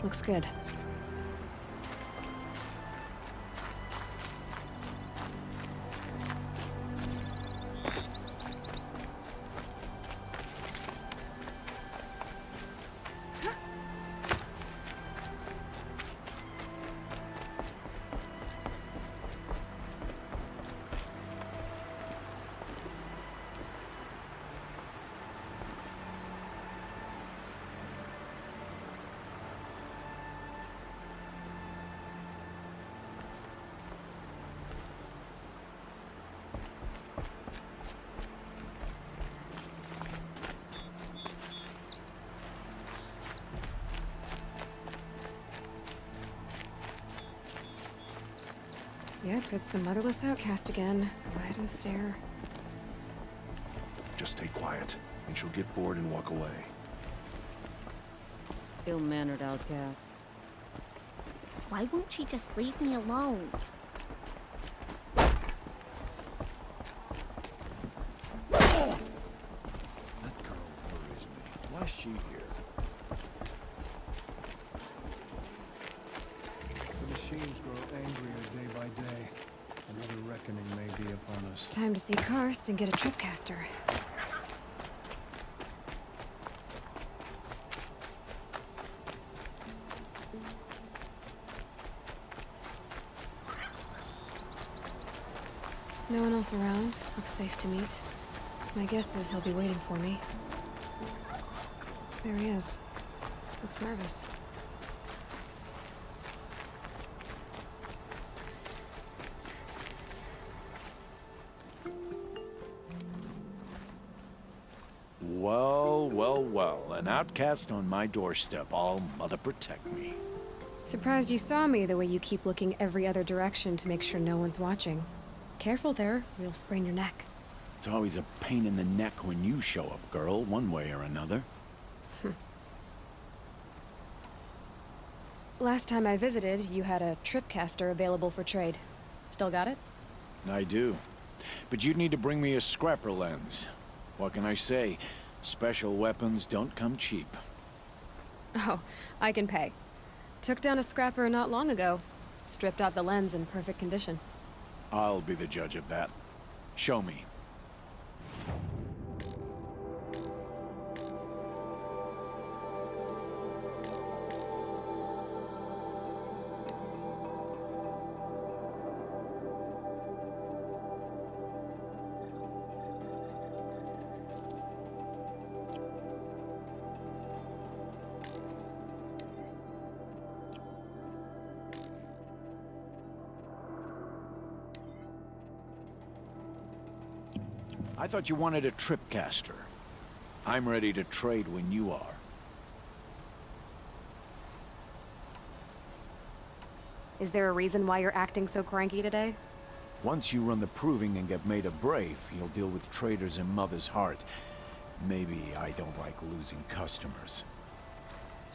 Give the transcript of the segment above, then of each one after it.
Looks good. Yep, it's the motherless outcast again. Go ahead and stare. Just stay quiet, and she'll get bored and walk away. Ill-mannered outcast. Why won't she just leave me alone? That girl worries me. Why's she here? The machines grow angrier day by day. Another reckoning may be upon us. Time to see Karst and get a tripcaster. No one else around. Looks safe to meet. My guess is he'll be waiting for me. There he is. Looks nervous. Well, well, well. An outcast on my doorstep. All mother protect me. Surprised you saw me the way you keep looking every other direction to make sure no one's watching. Careful there, or you'll sprain your neck. It's always a pain in the neck when you show up, girl, one way or another. Last time I visited, you had a tripcaster available for trade. Still got it? I do. But you'd need to bring me a scrapper lens. What can I say? Special weapons don't come cheap. Oh, I can pay. Took down a scrapper not long ago. Stripped out the lens in perfect condition. I'll be the judge of that. Show me. I thought you wanted a tripcaster. I'm ready to trade when you are. Is there a reason why you're acting so cranky today? Once you run the proving and get made a brave, you'll deal with traitors in Mother's Heart. Maybe I don't like losing customers.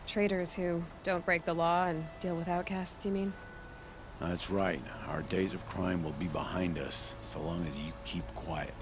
Traitors who don't break the law and deal with outcasts, you mean? That's right. Our days of crime will be behind us, so long as you keep quiet.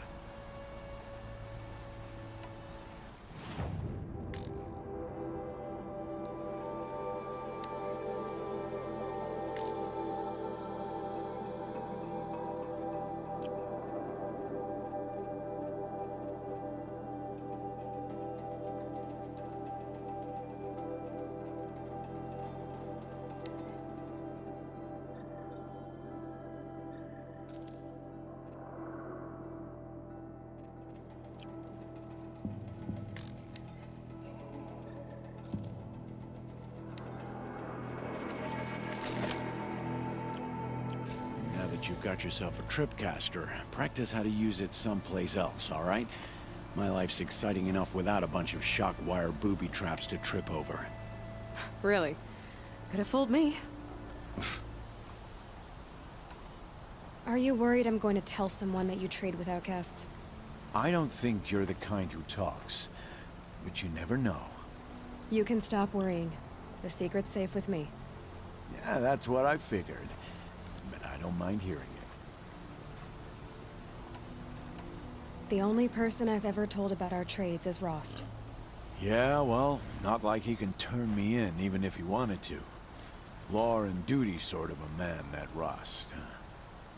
You've got yourself a tripcaster. Practice how to use it someplace else, all right? My life's exciting enough without a bunch of shock wire booby traps to trip over. Really? Could have fooled me. Are you worried I'm going to tell someone that you trade with outcasts? I don't think you're the kind who talks, but you never know. You can stop worrying. The secret's safe with me. Yeah, that's what I figured. But I don't mind hearing it. The only person I've ever told about our trades is Rost. Yeah, well, not like he can turn me in, even if he wanted to. Law and duty sort of a man, that Rost.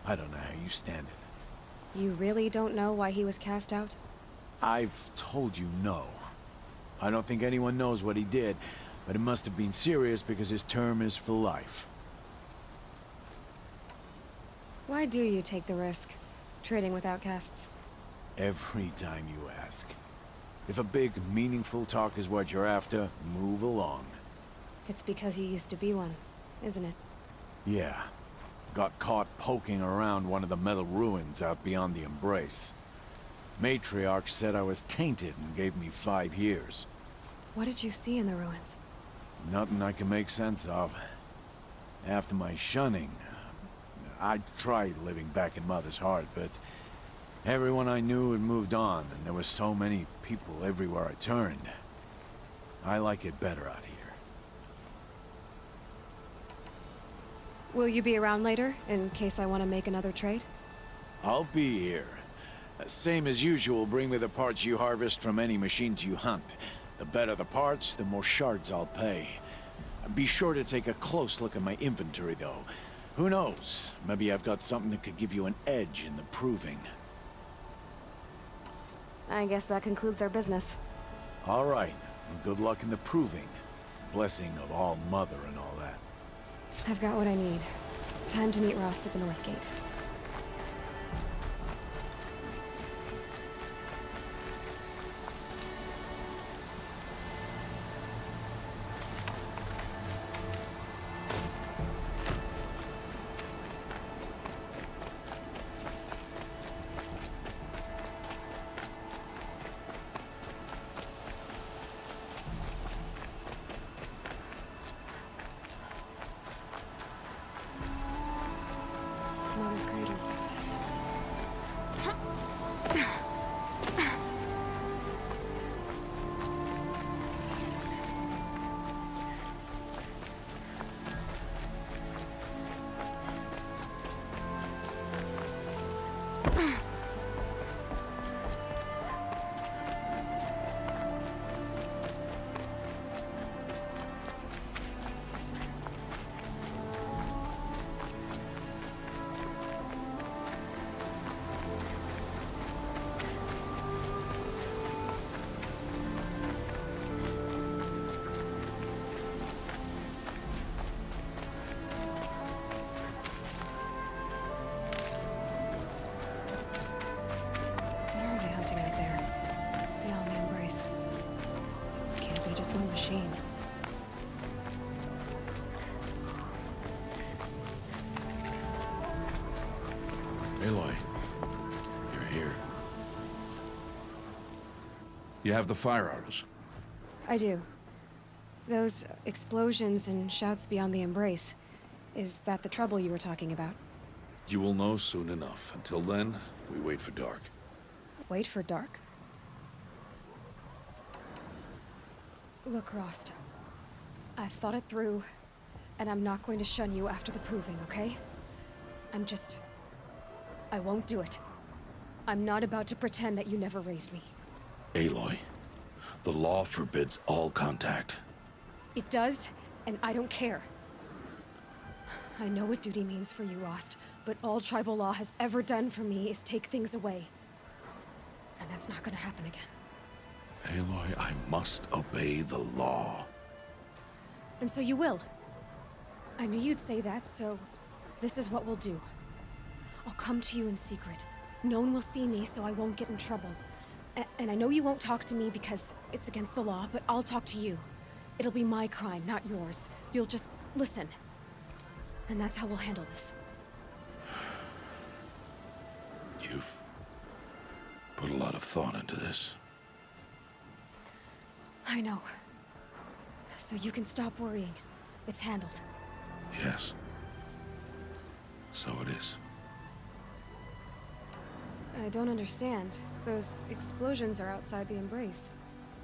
I don't know how you stand it. You really don't know why he was cast out? I've told you no. I don't think anyone knows what he did, but it must have been serious because his term is for life. Why do you take the risk, trading with outcasts? Every time you ask. If a big, meaningful talk is what you're after, move along. It's because you used to be one, isn't it? Yeah. Got caught poking around one of the metal ruins out beyond the Embrace. Matriarch said I was tainted and gave me 5 years. What did you see in the ruins? Nothing I can make sense of. After my shunning, I tried living back in Mother's Heart, but everyone I knew had moved on, and there were so many people everywhere I turned. I like it better out here. Will you be around later, in case I want to make another trade? I'll be here. Same as usual, bring me the parts you harvest from any machines you hunt. The better the parts, the more shards I'll pay. Be sure to take a close look at my inventory, though. Who knows? Maybe I've got something that could give you an edge in the proving. I guess that concludes our business. All right. Good luck in the proving. Blessing of All Mother and all that. I've got what I need. Time to meet Rost at the North Gate. Mother's crater. What are they hunting out there? Beyond the Embrace. Can't be just one machine. Aloy, you're here. You have the fire arrows. I do. Those explosions and shouts beyond the Embrace. Is that the trouble you were talking about? You will know soon enough. Until then, we wait for dark. Wait for dark? Look, Rost. I've thought it through, and I'm not going to shun you after the proving, okay? I won't do it. I'm not about to pretend that you never raised me. Aloy, the law forbids all contact. It does, and I don't care. I know what duty means for you, Rost, but all tribal law has ever done for me is take things away. And that's not gonna happen again. Aloy, I must obey the law. And so you will. I knew you'd say that, so this is what we'll do. I'll come to you in secret. No one will see me, so I won't get in trouble. And I know you won't talk to me because it's against the law, but I'll talk to you. It'll be my crime, not yours. You'll just listen. And that's how we'll handle this. You've put a lot of thought into this. I know. So you can stop worrying. It's handled. Yes. So it is. I don't understand. Those explosions are outside the Embrace.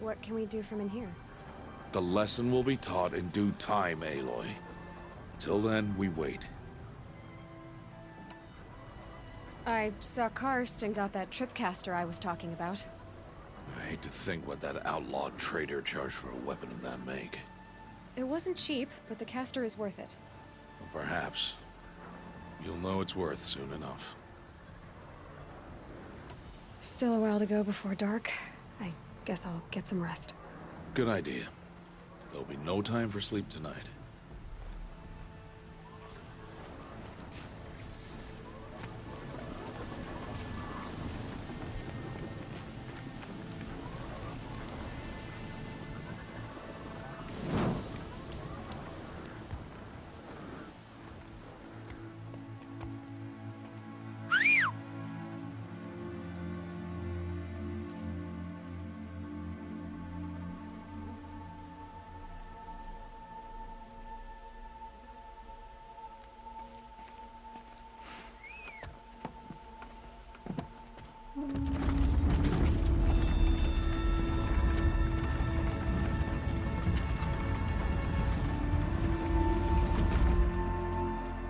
What can we do from in here? The lesson will be taught in due time, Aloy. Till then, we wait. I saw Karst and got that tripcaster I was talking about. I hate to think what that outlawed trader charged for a weapon of that make. It wasn't cheap, but the caster is worth it. Well, perhaps. You'll know it's worth soon enough. Still a while to go before dark. I guess I'll get some rest. Good idea. There'll be no time for sleep tonight.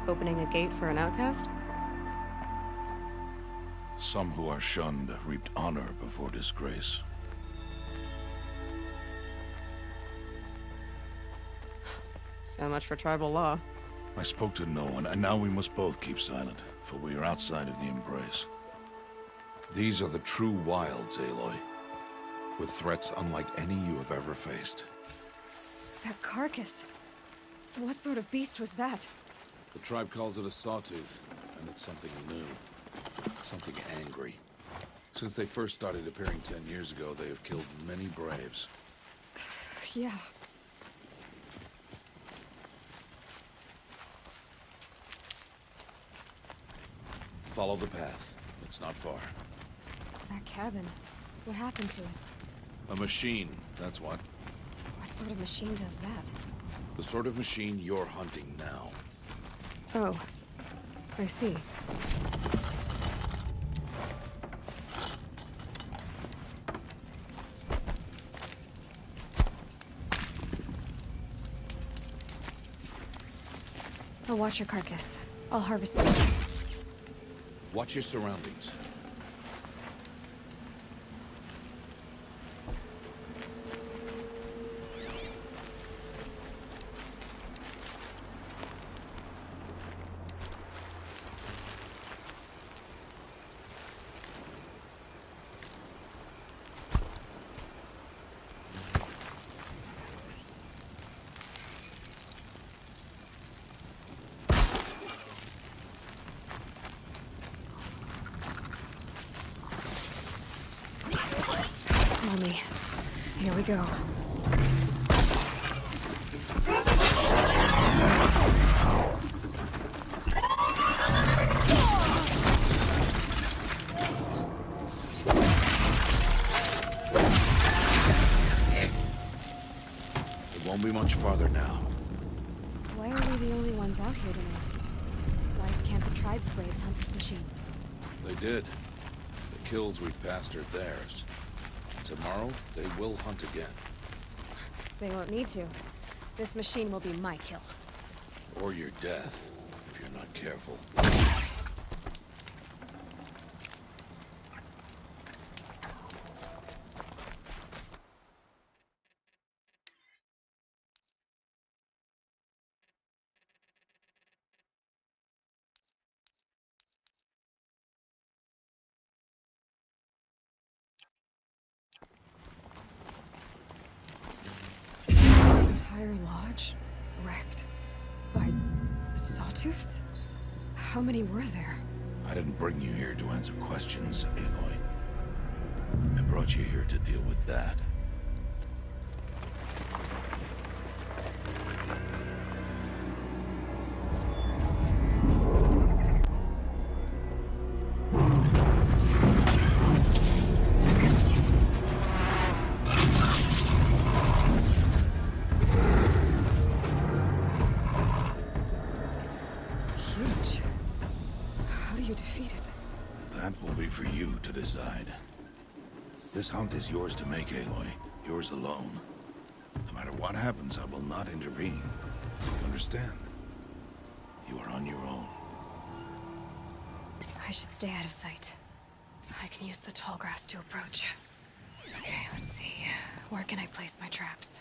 Opening a gate for an outcast? Some who are shunned reaped honor before disgrace. So much for tribal law. I spoke to no one, and now we must both keep silent, for we are outside of the embrace. These are the true wilds, Aloy, with threats unlike any you have ever faced. That carcass. What sort of beast was that? The tribe calls it a sawtooth, and it's something new. Something angry. Since they first started appearing 10 years ago, they have killed many braves. Yeah. Follow the path. It's not far. That cabin. What happened to it? A machine, that's what. What sort of machine does that? The sort of machine you're hunting now. Oh. I see. I'll watch your carcass. I'll harvest the meat. Watch your surroundings. Saw me. Here we go. It won't be much farther now. Why are we the only ones out here tonight? Why can't the tribe's braves hunt this machine? They did. The kills we've passed are theirs. Tomorrow, they will hunt again. They won't need to. This machine will be my kill. Or your death, if you're not careful. Entire lodge wrecked by sawtooths? How many were there? I didn't bring you here to answer questions, Aloy. I brought you here to deal with that. It's huge. How do you defeat it? That will be for you to decide. This hunt is yours to make, Aloy. Yours alone. No matter what happens, I will not intervene. You understand? You are on your own. I should stay out of sight. I can use the tall grass to approach. Okay. can I place my traps?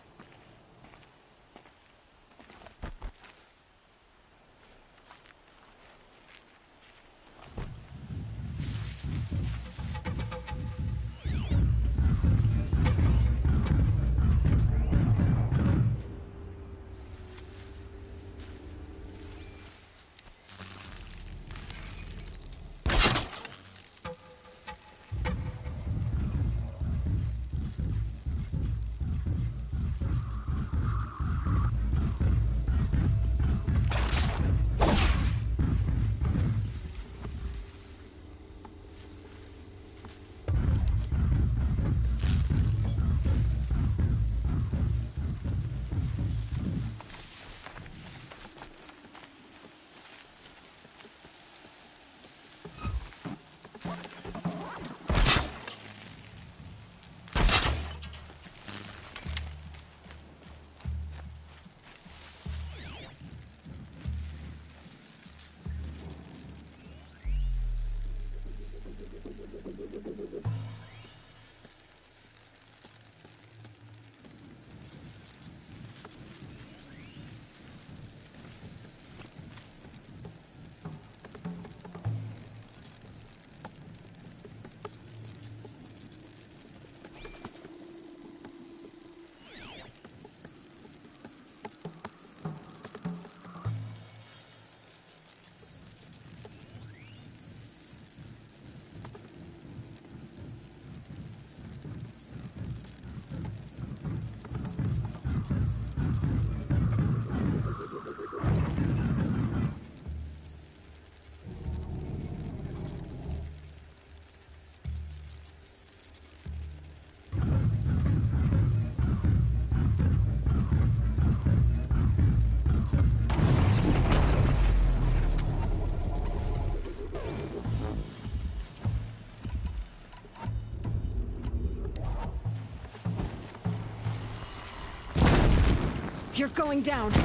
You're going down. It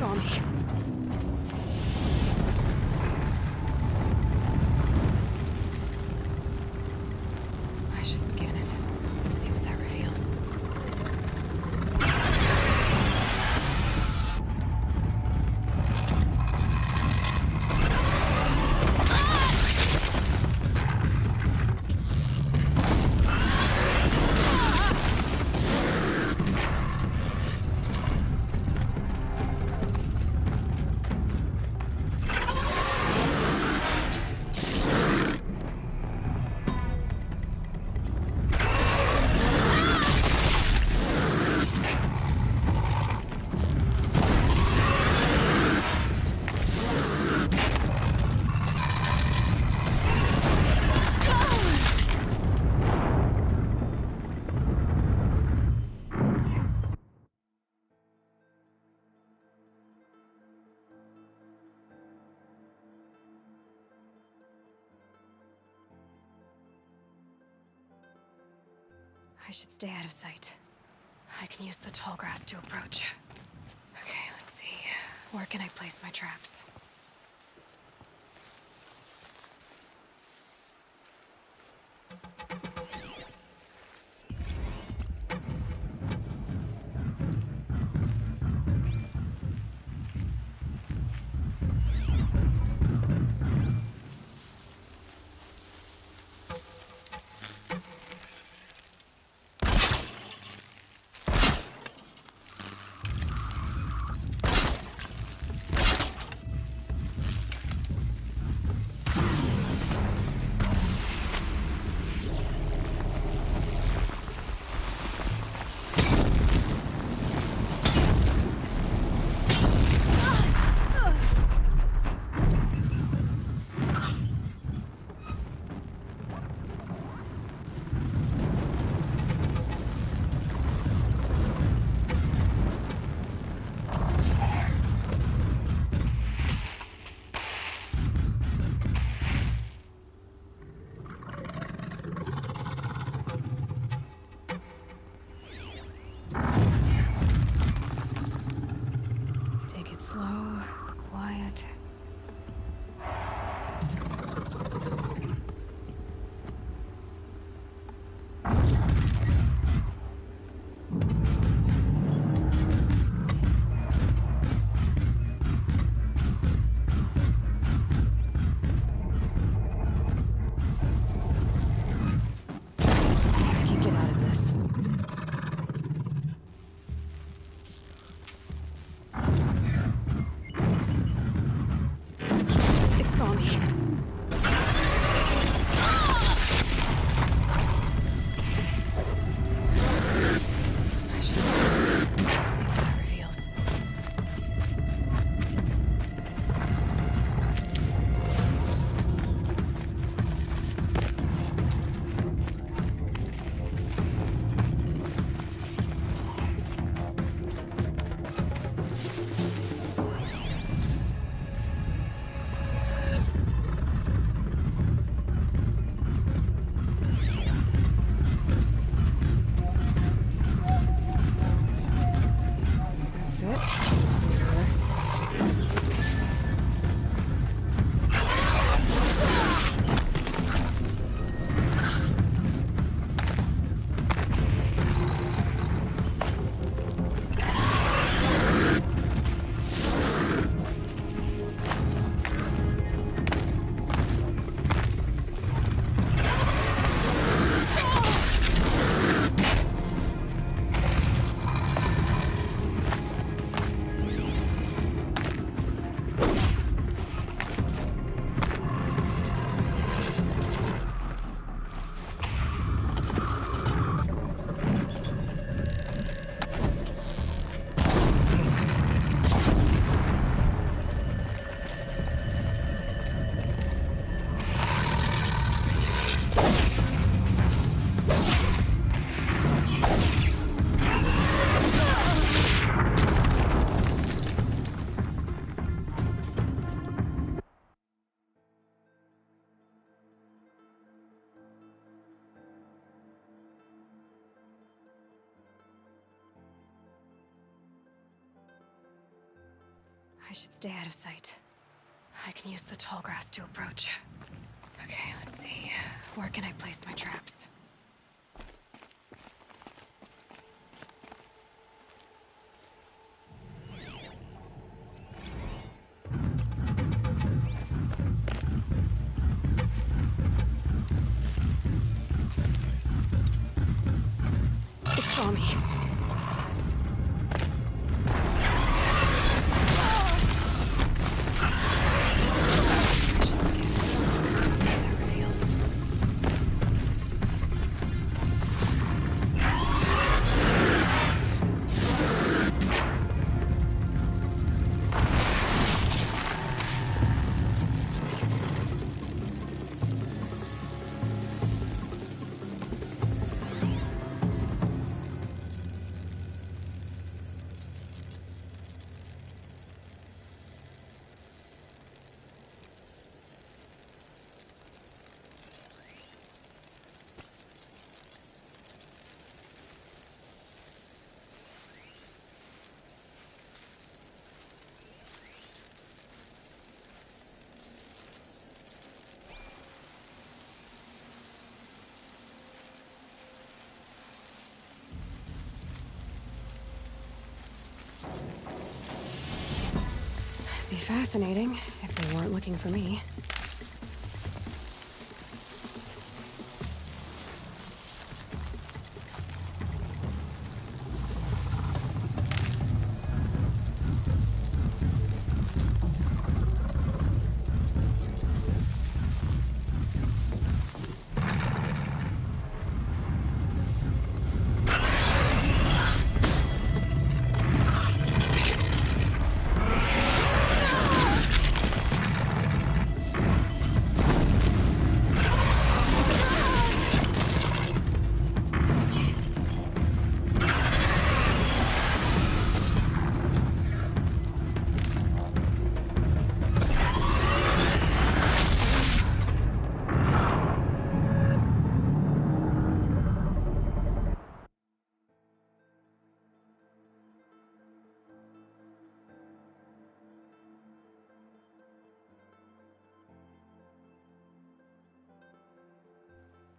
saw me. I should scan it. See what that reveals. I should stay out of sight. I can use the tall grass to approach. Okay, let's see. Where can I place my traps? I should stay out of sight. I can use the tall grass to approach. Okay, let's see. Where can I place my traps? It saw me. Be fascinating if they weren't looking for me.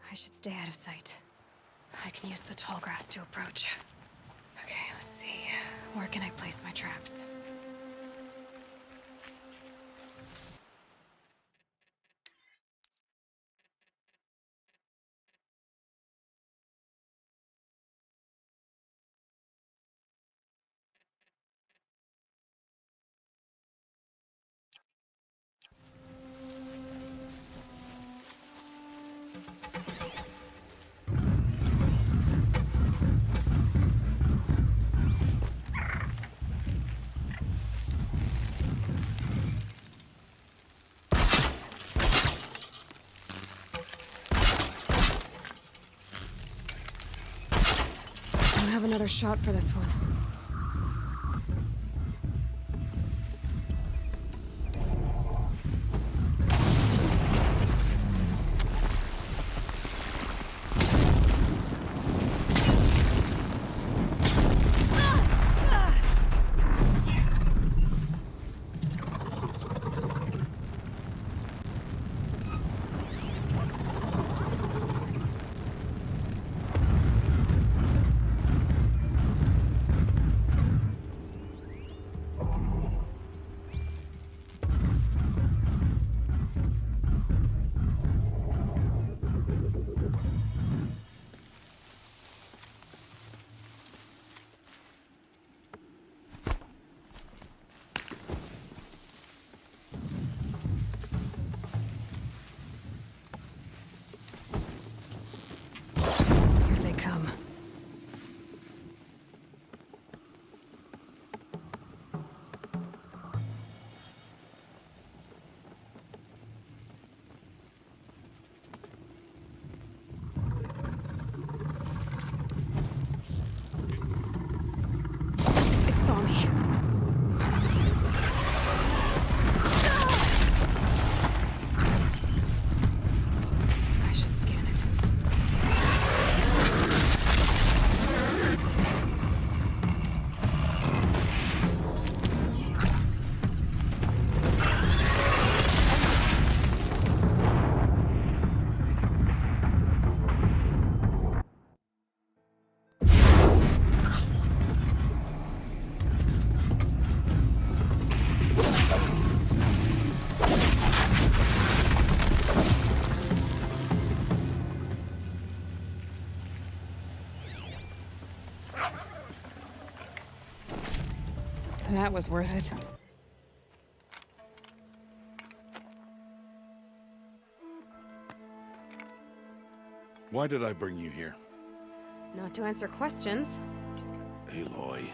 I should stay out of sight. I can use the tall grass to approach. Okay, let's see. Where can I place my traps? Don't have another shot for this one. That was worth it. Why did I bring you here? Not to answer questions. Aloy.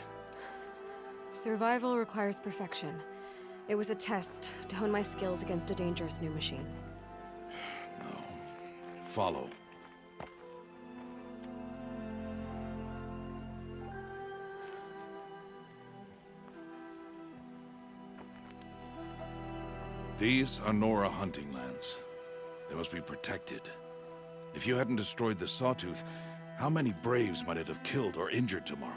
Survival requires perfection. It was a test to hone my skills against a dangerous new machine. No. Follow. These are Nora hunting lands. They must be protected. If you hadn't destroyed the Sawtooth, how many Braves might it have killed or injured tomorrow?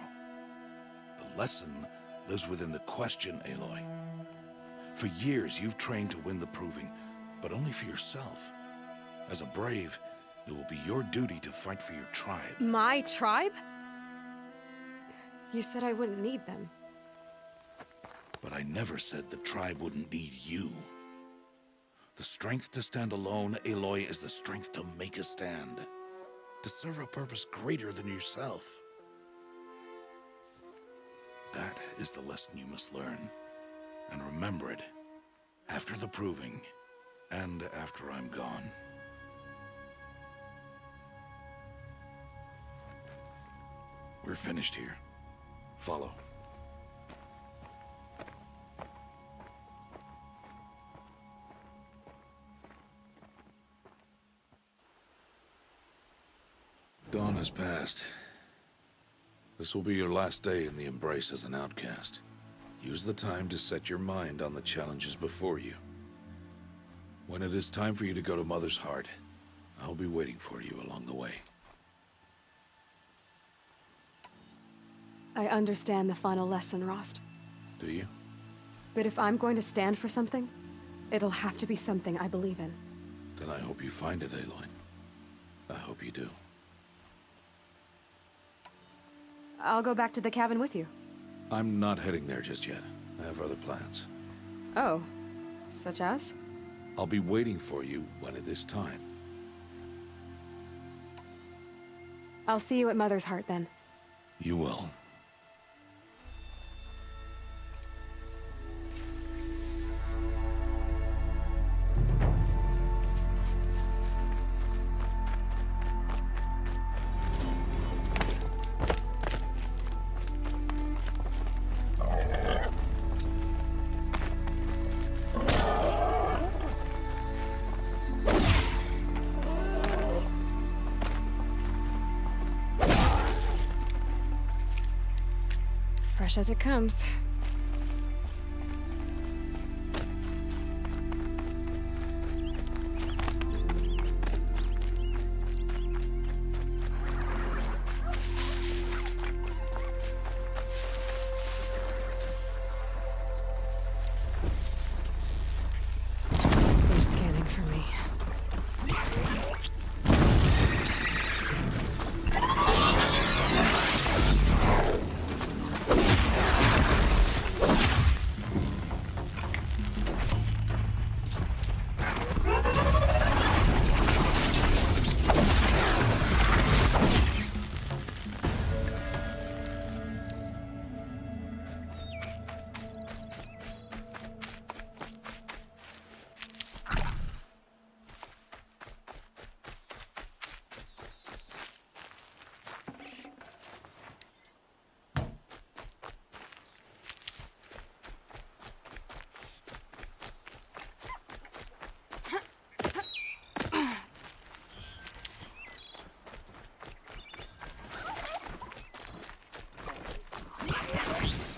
The lesson lives within the question, Aloy. For years, you've trained to win the Proving, but only for yourself. As a Brave, it will be your duty to fight for your tribe. My tribe? You said I wouldn't need them. But I never said the tribe wouldn't need you. The strength to stand alone, Aloy, is the strength to make a stand. To serve a purpose greater than yourself. That is the lesson you must learn. And remember it. After the Proving. And after I'm gone. We're finished here. Follow. Dawn has passed. This will be your last day in the Embrace as an outcast. Use the time to set your mind on the challenges before you. When it is time for you to go to Mother's Heart, I'll be waiting for you along the way. I understand the final lesson, Rost. Do you? But if I'm going to stand for something, it'll have to be something I believe in. Then I hope you find it, Aloy. I hope you do. I'll go back to the cabin with you. I'm not heading there just yet. I have other plans. Oh, such as? I'll be waiting for you when it is time. I'll see you at Mother's Heart then. You will. Fresh as it comes. They're scanning for me.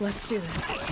Let's do this.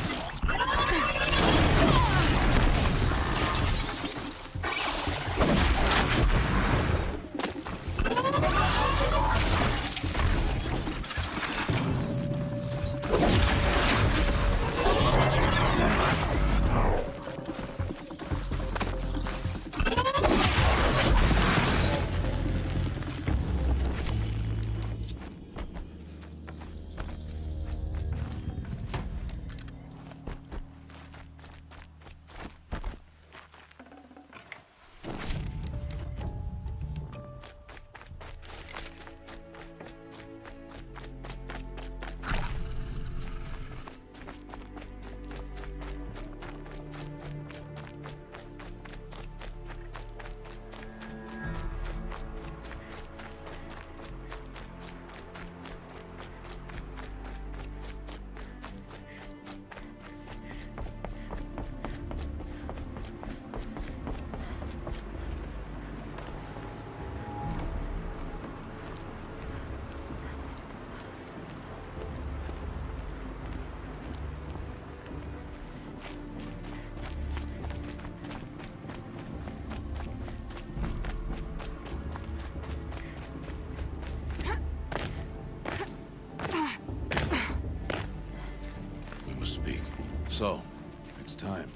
time.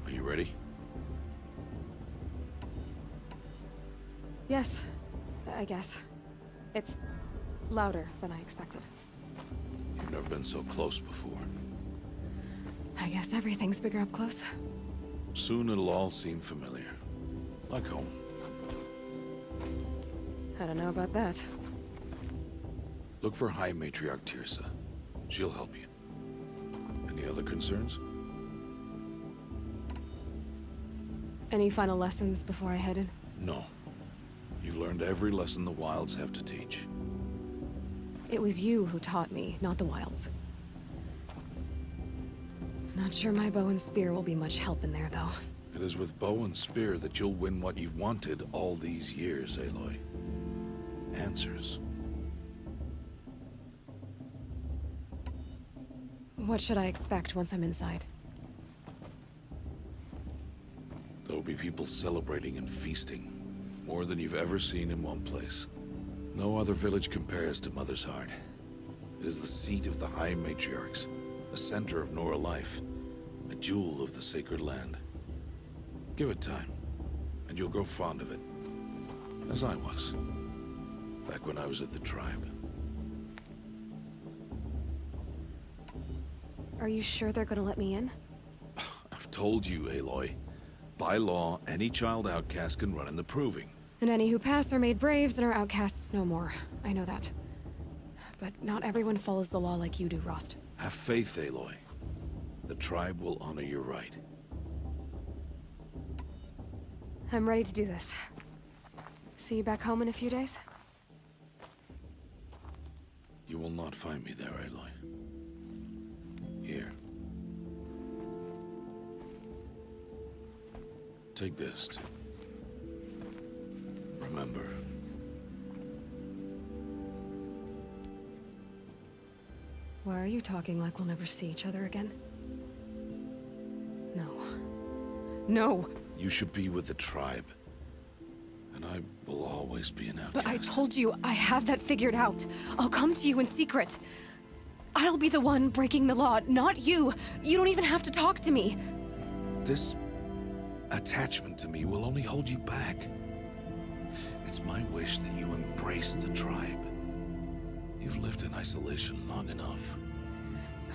Are you ready? Yes, I guess. It's louder than I expected. You've never been so close before. I guess everything's bigger up close. Soon it'll all seem familiar. Like home. I don't know about that. Look for High Matriarch Tirsa. She'll help you. Any other concerns? Any final lessons before I head in? No. You've learned every lesson the Wilds have to teach. It was you who taught me, not the Wilds. Not sure my bow and spear will be much help in there, though. It is with bow and spear that you'll win what you've wanted all these years, Aloy. Answers. What should I expect once I'm inside? There will be people celebrating and feasting. More than you've ever seen in one place. No other village compares to Mother's Heart. It is the seat of the High Matriarchs, the center of Nora life, a jewel of the sacred land. Give it time, and you'll grow fond of it. As I was, back when I was at the tribe. Are you sure they're gonna let me in? I've told you, Aloy. By law, any child outcast can run in the Proving. And any who pass are made braves and are outcasts no more. I know that. But not everyone follows the law like you do, Rost. Have faith, Aloy. The tribe will honor your right. I'm ready to do this. See you back home in a few days? You will not find me there, Aloy. Here. Take this to remember. Why are you talking like we'll never see each other again? No. No! You should be with the tribe. And I will always be an outcast. But I told you, I have that figured out. I'll come to you in secret. I'll be the one breaking the law, not you. You don't even have to talk to me. This attachment to me will only hold you back. It's my wish that you embrace the tribe. You've lived in isolation long enough.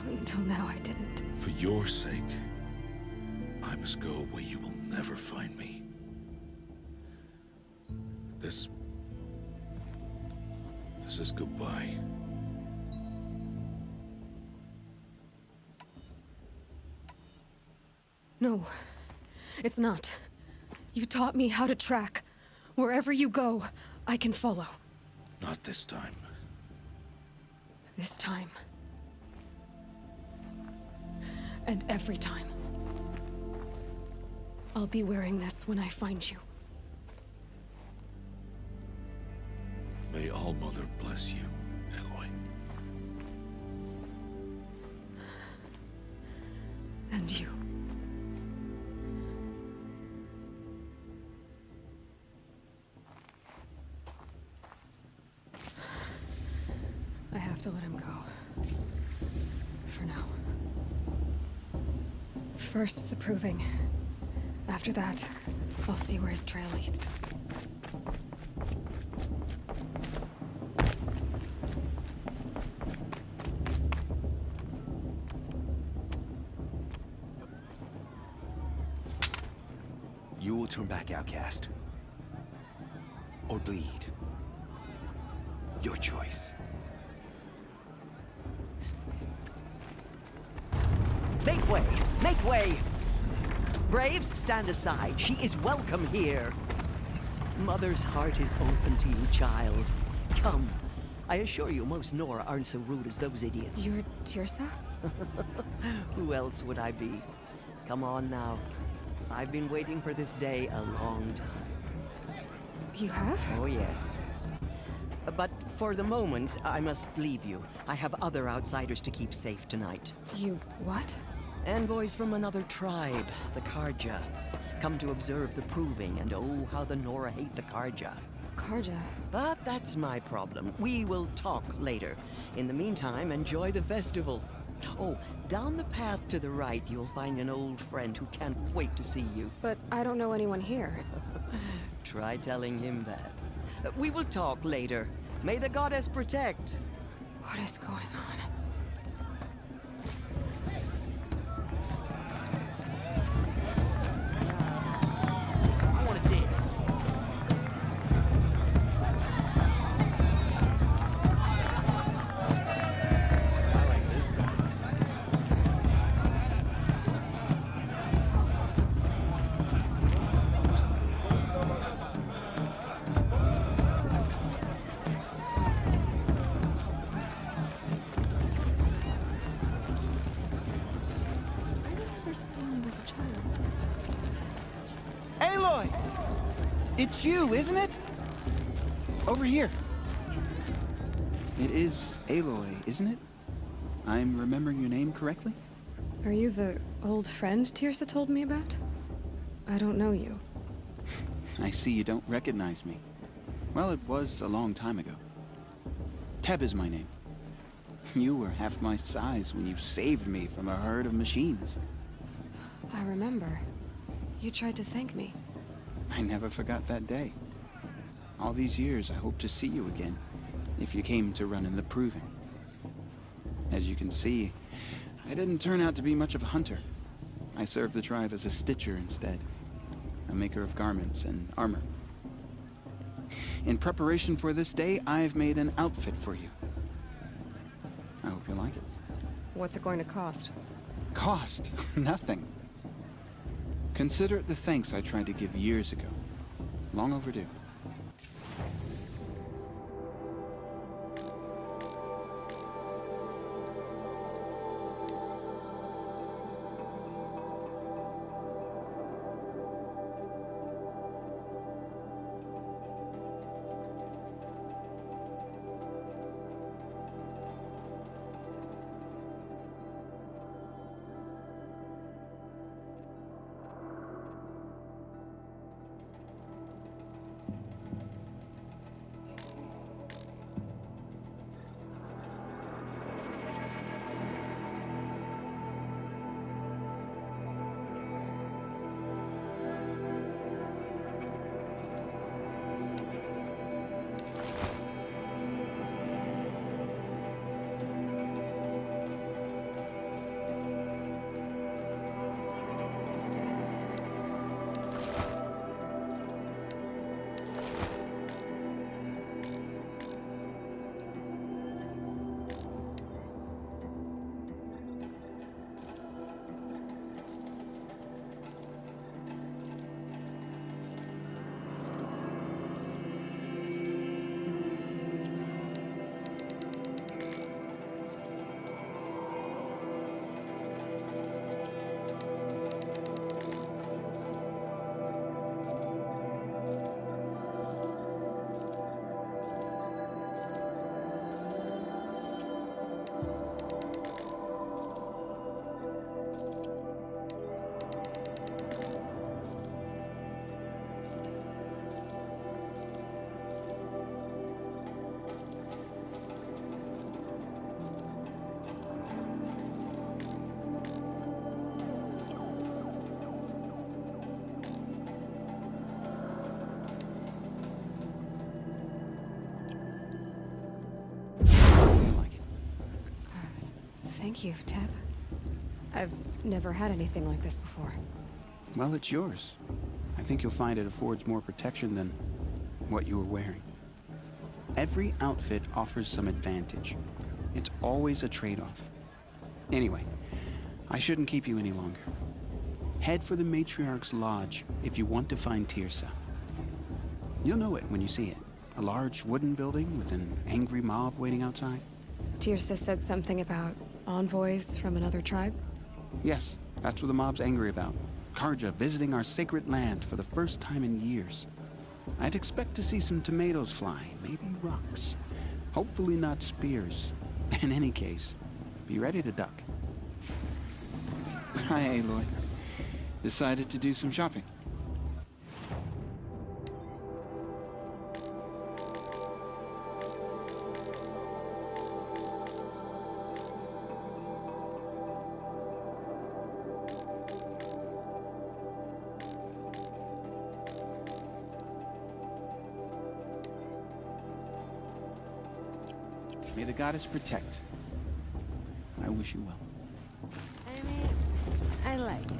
Until now, I didn't. For your sake, I must go where you will never find me. This is goodbye. No, it's not. You taught me how to track. Wherever you go, I can follow. Not this time. This time. And every time. I'll be wearing this when I find you. May All-Mother bless you, Aloy. And you. I have to let him go. For now. First, the Proving. After that, I'll see where his trail leads. You will turn back, outcast. Or bleed. Your choice. Make way! Make way! Braves, stand aside. She is welcome here. Mother's heart is open to you, child. Come. I assure you, most Nora aren't so rude as those idiots. You're Tirsa? Who else would I be? Come on now. I've been waiting for this day a long time. You have? Oh, yes. But for the moment, I must leave you. I have other outsiders to keep safe tonight. You what? Envoys from another tribe, the Karja. Come to observe the Proving, and oh, how the Nora hate the Karja. Karja. But that's my problem. We will talk later. In the meantime, enjoy the festival. Oh, down the path to the right, you'll find an old friend who can't wait to see you. But I don't know anyone here. Try telling him that. We will talk later. May the goddess protect. What is going on? I want to dance. I like this better. I remember seeing you as a child. Aloy! It's you, isn't it? Over here. It is Aloy, isn't it? I'm remembering your name correctly? Are you the old friend Tirsa told me about? I don't know you. I see you don't recognize me. Well, it was a long time ago. Teb is my name. You were half my size when you saved me from a herd of machines. I remember. You tried to thank me. I never forgot that day. All these years, I hope to see you again, if you came to run in the Proving. As you can see, I didn't turn out to be much of a hunter. I served the tribe as a stitcher instead, a maker of garments and armor. In preparation for this day, I've made an outfit for you. I hope you like it. What's it going to cost? Cost? Nothing. Consider it the thanks I tried to give years ago. Long overdue. Thank you, Teb. I've never had anything like this before. Well, it's yours. I think you'll find it affords more protection than what you were wearing. Every outfit offers some advantage. It's always a trade-off. Anyway, I shouldn't keep you any longer. Head for the Matriarch's Lodge if you want to find Tirsa. You'll know it when you see it. A large wooden building with an angry mob waiting outside. Tirsa said something about envoys from another tribe? Yes, that's what the mob's angry about. Karja visiting our sacred land for the first time in years. I'd expect to see some tomatoes fly, maybe rocks. Hopefully not spears. In any case, be ready to duck. Hi, Aloy. Decided to do some shopping. May the goddess protect. I wish you well. I mean, I like it.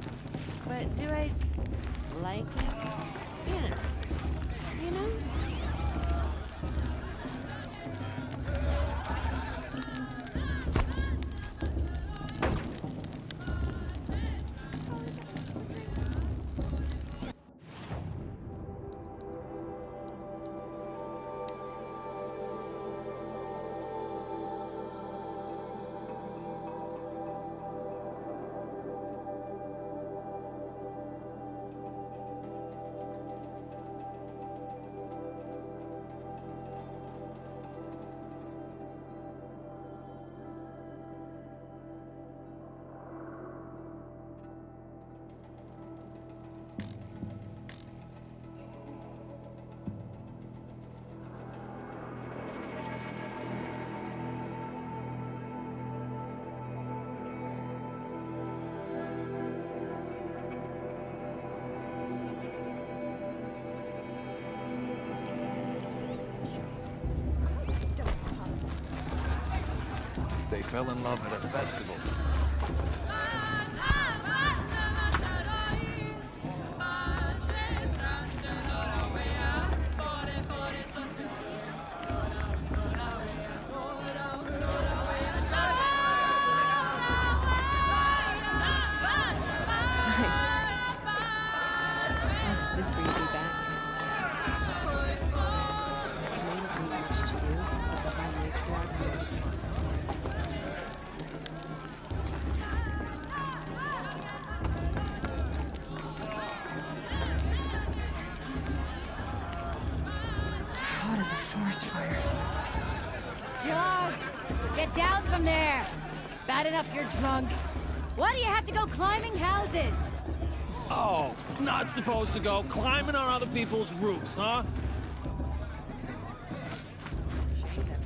But do I like it? Yeah. You know? They fell in love at a festival. Nice. This brings me back. May not be much to do, but the highway coordinator. Hot as a forest fire. John, get down from there. Bad enough you're drunk. Why do you have to go climbing houses? Oh, not supposed to go climbing on other people's roofs, huh?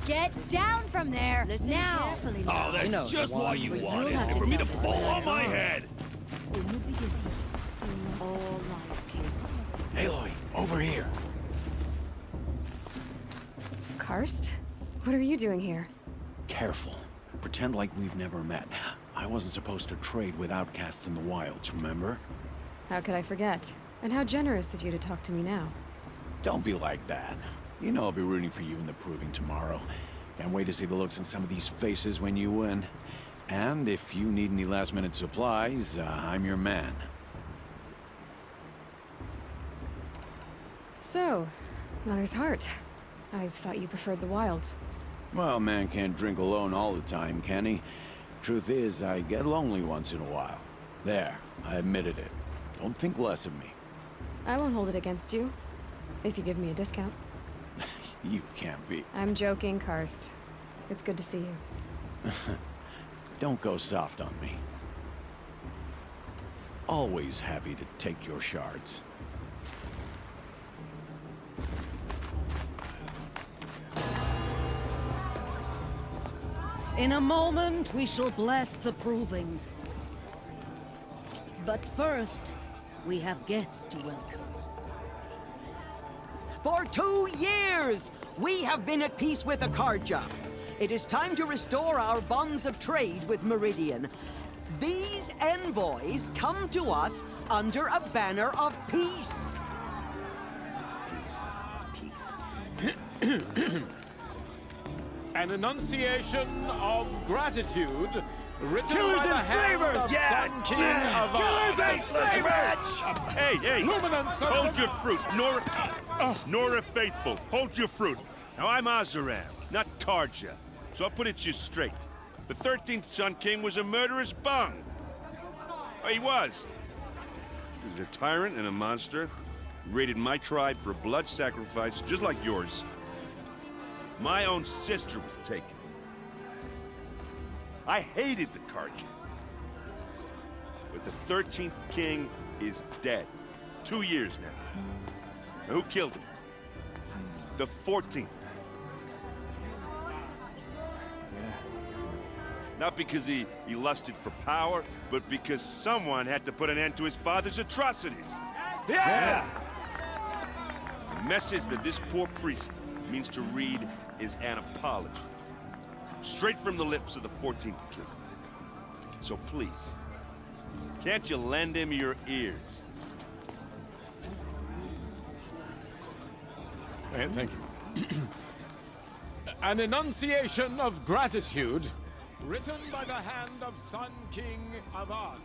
Get down from there Listen now. carefully. Oh, that's just what you wanted. have to For me tell to this fall one on my on. head. In the beginning, all life came. Aloy, over here. Karst? What are you doing here? Careful. Pretend like we've never met. I wasn't supposed to trade with outcasts in the wilds, remember? How could I forget? And how generous of you to talk to me now. Don't be like that. You know I'll be rooting for you in the proving tomorrow. Can't wait to see the looks on some of these faces when you win. And if you need any last-minute supplies, I'm your man. So, Mother's Heart. I thought you preferred the wilds. Well, man can't drink alone all the time, can he? Truth is, I get lonely once in a while. There, I admitted it. Don't think less of me. I won't hold it against you, if you give me a discount. You can't be. I'm joking, Karst. It's good to see you. Don't go soft on me. Always happy to take your shards. In a moment, we shall bless the proving. But first, we have guests to welcome. For 2 years, we have been at peace with Akarja. It is time to restore our bonds of trade with Meridian. These envoys come to us under a banner of peace. An enunciation of gratitude written Killers by the and hand slavers! of Yeah! Sun King of Killers and slavers! Hey, hey! Luminance of Hold the- your fruit, Nora Faithful. Hold your fruit. Now I'm Azaram, not Karja, so I'll put it to you straight. The 13th Sun King was a murderous bung. Oh, he was. He was a tyrant and a monster. He raided my tribe for a blood sacrifice, just like yours. My own sister was taken. I hated the Karja. But the 13th king is dead. 2 years now. Now, who killed him? The 14th. Not because he lusted for power, but because someone had to put an end to his father's atrocities. Yeah! The message that this poor priest means to read is an apology. Straight from the lips of the 14th King. So please, can't you lend him your ears? Thank you. An enunciation of gratitude, written by the hand of Sun King Avad,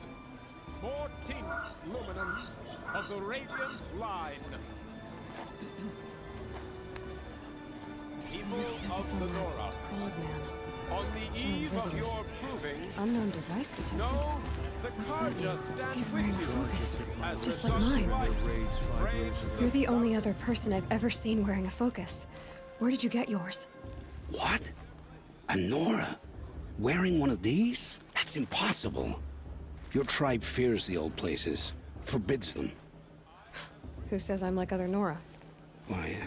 14th luminance of the Radiant Line. People of the Nora, Old man. on the eve of visitors. your proving, Unknown device detected. know the Karja stands He's with wearing a you focus, as just the like sun mine. light Raids 5 frames years ago. You're the only other person I've ever seen wearing a focus. Where did you get yours? What? A Nora? Wearing one of these? That's impossible. Your tribe fears the old places, forbids them. Who says I'm like other Nora? Why,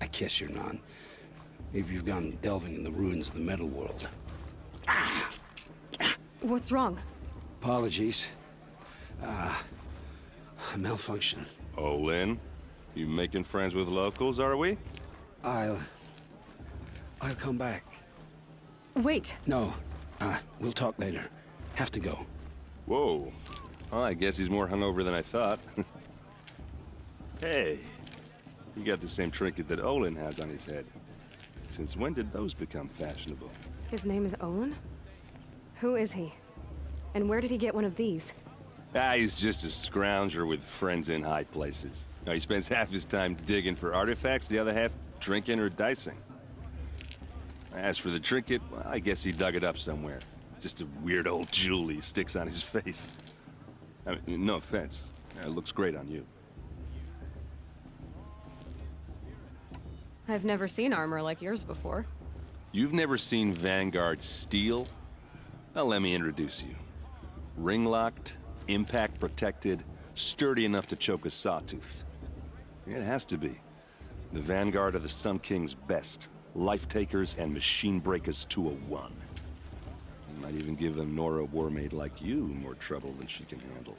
I guess you're not. If you've gone delving in the ruins of the metal world. What's wrong? Apologies. A malfunction. Oh, Lynn, you making friends with locals, are we? I'll come back. Wait. No, we'll talk later. Have to go. Whoa. Well, I guess he's more hungover than I thought. Hey, you got the same trinket that Olin has on his head. Since when did those become fashionable? His name is Olin? Who is he? And where did he get one of these? He's just a scrounger with friends in high places. Now, he spends half his time digging for artifacts, the other half drinking or dicing. As for the trinket, well, I guess he dug it up somewhere. Just a weird old jewel he sticks on his face. I mean, no offense. It looks great on you. I've never seen armor like yours before. You've never seen Vanguard steel? Well, let me introduce you. Ring-locked, impact-protected, sturdy enough to choke a sawtooth. It has to be. The Vanguard of the Sun King's best. Life-takers and machine-breakers to a one. You might even give a Nora warmaid like you more trouble than she can handle.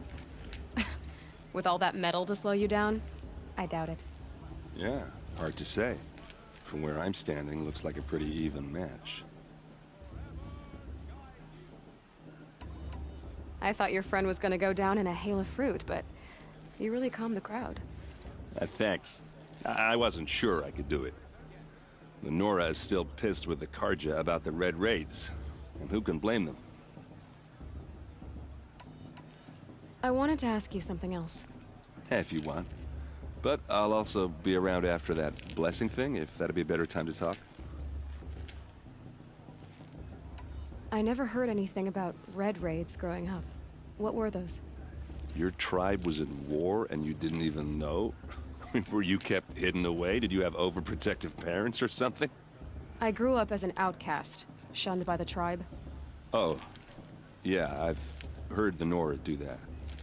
With all that metal to slow you down? I doubt it. Yeah, hard to say. From where I'm standing, looks like a pretty even match. I thought your friend was gonna go down in a hail of fruit, but you really calmed the crowd. Thanks. I wasn't sure I could do it. The Nora is still pissed with the Karja about the Red Raids. And who can blame them? I wanted to ask you something else. If you want. But I'll also be around after that blessing thing, if that'd be a better time to talk. I never heard anything about red raids growing up. What were those? Your tribe was at war and you didn't even know? Were you kept hidden away? Did you have overprotective parents or something? I grew up as an outcast, shunned by the tribe. Oh, yeah, I've heard the Nora do that.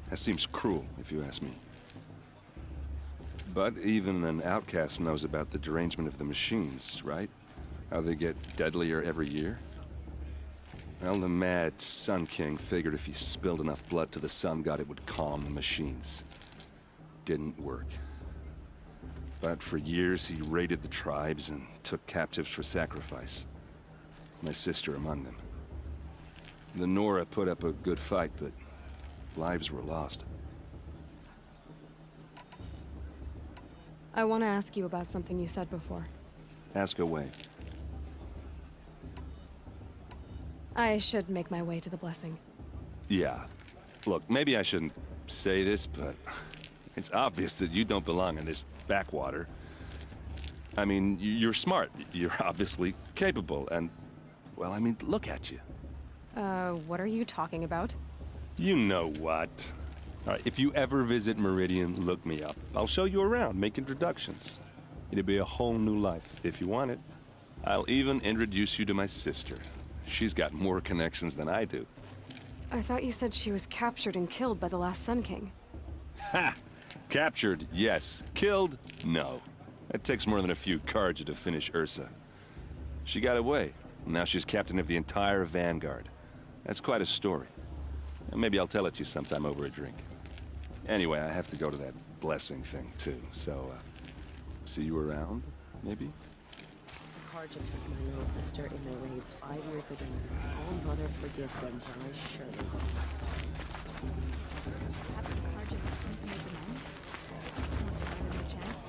That seems cruel, if you ask me. But even an outcast knows about the derangement of the machines, right? How they get deadlier every year? Well, the mad Sun King figured if he spilled enough blood to the Sun God, it would calm the machines. Didn't work. But for years, he raided the tribes and took captives for sacrifice. My sister among them. The Nora put up a good fight, but lives were lost. I want to ask you about something you said before. Ask away. I should make my way to the blessing. Yeah. Look, maybe I shouldn't say this, but it's obvious that you don't belong in this backwater. I mean, you're smart. You're obviously capable, and, well, I mean, look at you. What are you talking about? You know what. All right, if you ever visit Meridian, look me up. I'll show you around, make introductions. It'll be a whole new life, if you want it. I'll even introduce you to my sister. She's got more connections than I do. I thought you said she was captured and killed by the last Sun King. Ha! Captured, yes. Killed, no. It takes more than a few Karja to finish Ursa. She got away. Now she's captain of the entire Vanguard. That's quite a story. And maybe I'll tell it to you sometime over a drink. Anyway, I have to go to that blessing thing, too. So, see you around, maybe? Karja took my little sister in their raids 5 years ago. All mother forgive them, but I surely won't. Perhaps the Karja want to make amends? Want to give him a chance?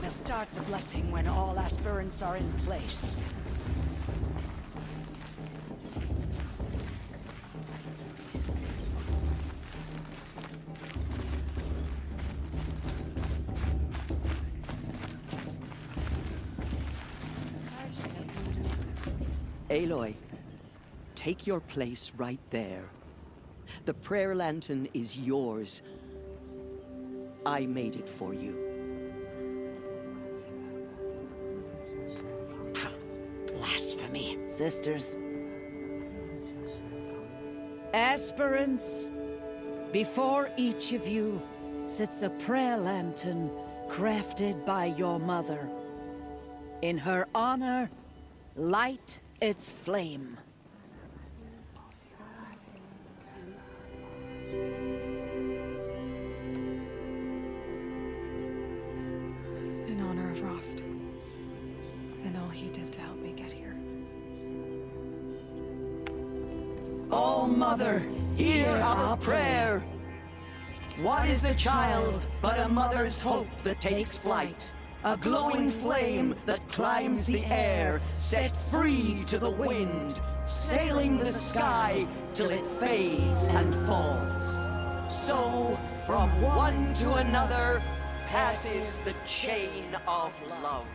Let's start the blessing when all aspirants are in place. Aloy, take your place right there. The prayer lantern is yours. I made it for you. Blasphemy. Sisters. Aspirants, before each of you sits a prayer lantern crafted by your mother. In her honor, light its flame. In honor of Rost. And all he did to help me get here. Oh, Mother, hear our prayer. What is the child but a mother's hope that takes flight? A glowing flame that climbs the air, set free to the wind, sailing the sky till it fades and falls. So, from one to another, passes the chain of love.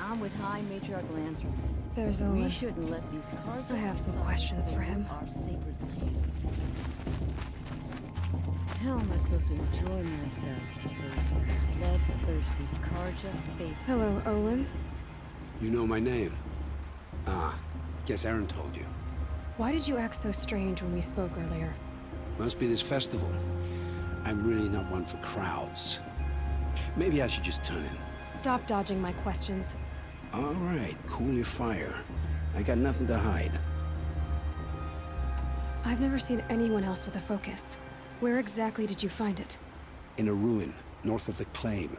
I'm with High Matriarch Lansra. There's Owen. We shouldn't let these cards. I have some questions for him. Our sacred land. How am I supposed to enjoy myself? Those bloodthirsty Karja faithful. Hello, Olin. You know my name? Ah, guess Aaron told you. Why did you act so strange when we spoke earlier? Must be this festival. I'm really not one for crowds. Maybe I should just turn in. Stop dodging my questions. All right, cool your fire. I got nothing to hide. I've never seen anyone else with a focus. Where exactly did you find it? In a ruin, north of the Claim.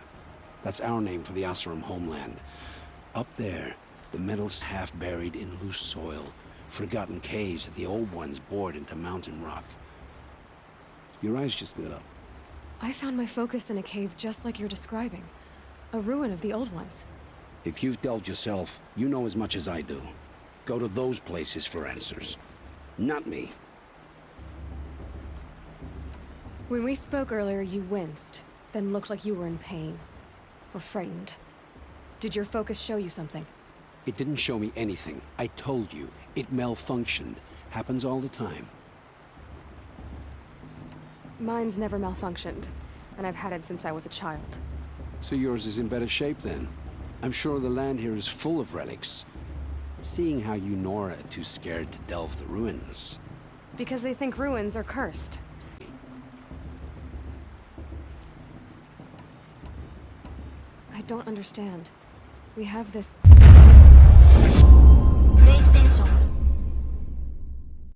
That's our name for the Oseram homeland. Up there, the metal's half buried in loose soil. Forgotten caves that the old ones bored into mountain rock. Your eyes just lit up. I found my focus in a cave just like you're describing. A ruin of the old ones. If you've delved yourself, you know as much as I do. Go to those places for answers. Not me. When we spoke earlier, you winced, then looked like you were in pain. Or frightened. Did your focus show you something? It didn't show me anything. I told you. It malfunctioned. Happens all the time. Mine's never malfunctioned, and I've had it since I was a child. So yours is in better shape then. I'm sure the land here is full of relics. Seeing how you Nora are too scared to delve the ruins. Because they think ruins are cursed. I don't understand. We have this